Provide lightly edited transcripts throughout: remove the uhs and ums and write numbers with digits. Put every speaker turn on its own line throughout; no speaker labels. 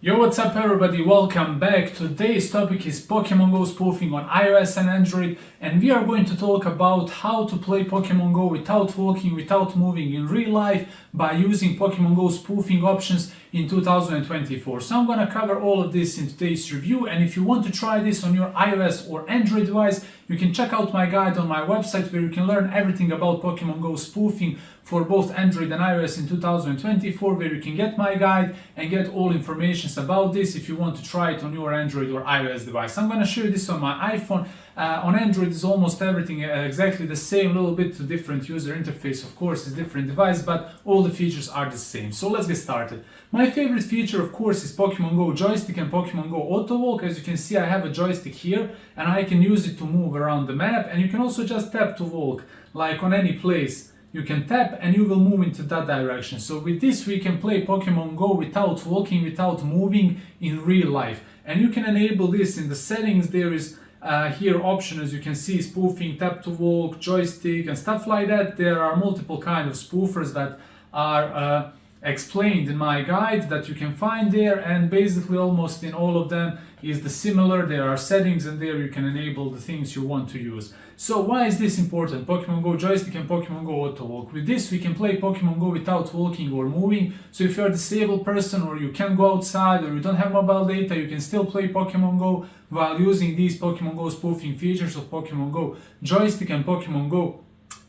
Yo, what's up everybody, welcome back. Today's topic is Pokemon Go spoofing on iOS and Android, and we are going to talk about how to play Pokemon Go without walking, without moving in real life by using Pokemon Go spoofing options in 2024. So I'm going to cover all of this in today's review, and if you want to try this on your iOS or Android device, you can check out my guide on my website where you can learn everything about Pokemon Go spoofing for both Android and iOS in 2024, where you can get my guide and get all information about this if you want to try it on your Android or iOS device. I'm going to show you this on my iPhone. On Android is almost everything exactly the same, a little bit to different user interface, of course, is different device, but all the features are the same. So let's get started. My favorite feature, of course, is Pokemon Go Joystick and Pokemon Go Auto Walk. As you can see, I have a joystick here and I can use it to move around the map, and you can also just tap to walk, like on any place. You can tap and you will move into that direction. So with this we can play Pokemon Go without walking, without moving in real life. And you can enable this in the settings. There is here option, as you can see, spoofing, tap to walk, joystick and stuff like that. There are multiple kind of spoofers that are explained in my guide that you can find there, and basically almost in all of them is the similar. There are settings and there you can enable the things you want to use. So why is this important? Pokemon Go Joystick and Pokemon Go Auto Walk. With this we can play Pokemon Go without walking or moving. So if you're a disabled person or you can't go outside or you don't have mobile data, you can still play Pokemon Go while using these Pokemon Go spoofing features of Pokemon Go Joystick and Pokemon Go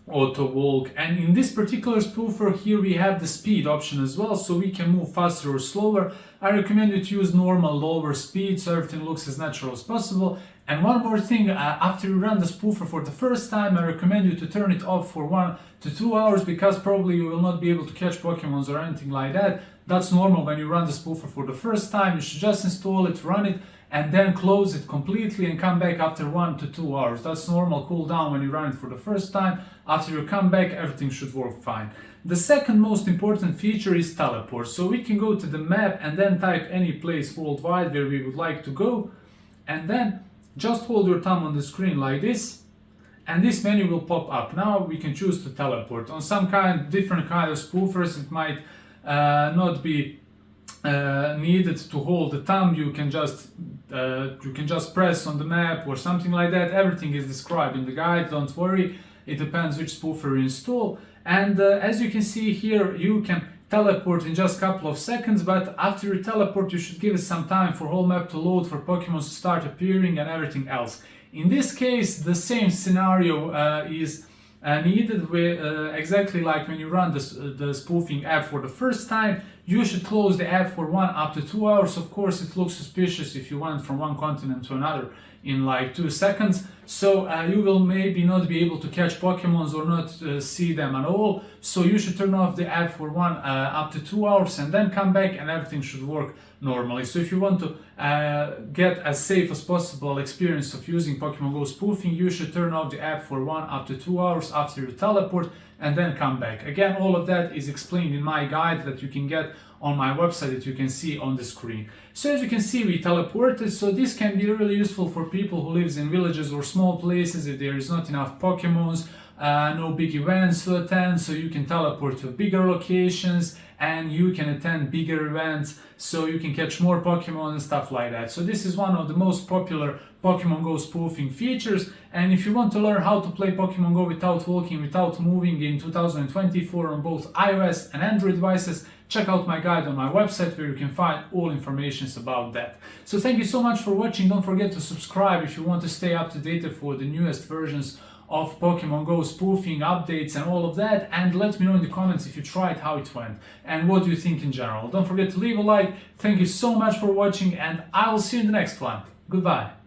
Auto Walk. And in this particular spoofer here we have the speed option as well, so we can move faster or slower. I recommend you to use normal lower speed so everything looks as natural as possible. And one more thing, after you run the spoofer for the first time, I recommend you to turn it off for 1 to 2 hours, because probably you will not be able to catch Pokemons or anything like that. That's normal when you run the spoofer for the first time. You should just install it, run it, and then close it completely and come back after 1 to 2 hours. That's normal cooldown when you run it for the first time. After you come back, everything should work fine. The second most important feature is teleport. So we can go to the map and then type any place worldwide where we would like to go, and then just hold your thumb on the screen like this, and this menu will pop up. Now we can choose to teleport. On some different kind of spoofers, it might not be needed to hold the thumb. You can just press on the map or something like that. Everything is described in the guide, don't worry. It depends which spoofer you install. And as you can see here, you can teleport in just a couple of seconds, but after you teleport you should give it some time for whole map to load, for Pokemon to start appearing and everything else. In this case the same scenario is needed with, exactly like when you run the spoofing app for the first time. You should close the app for 1 up to 2 hours. Of course it looks suspicious if you went from one continent to another in like 2 seconds, so you will maybe not be able to catch Pokemons or not see them at all. So you should turn off the app for 1 up to 2 hours and then come back and everything should work normally. So if you want to get as safe as possible experience of using Pokemon Go spoofing, you should turn off the app for 1 up to 2 hours after you teleport and then come back. Again, all of that is explained in my guide that you can get on my website that you can see on the screen. So as you can see, we teleported, so this can be really useful for people who lives in villages or small places if there is not enough Pokemons, no big events to attend, so you can teleport to bigger locations and you can attend bigger events, so you can catch more Pokemon and stuff like that. So this is one of the most popular Pokemon Go spoofing features. And if you want to learn how to play Pokemon Go without walking, without moving in 2024 on both iOS and Android devices, check out my guide on my website where you can find all information about that. So thank you so much for watching. Don't forget to subscribe if you want to stay up to date for the newest versions of Pokemon Go spoofing updates and all of that, and let me know in the comments if you tried, how it went and what do you think in general. Don't forget to leave a like. Thank you so much for watching and I will see you in the next one. Goodbye.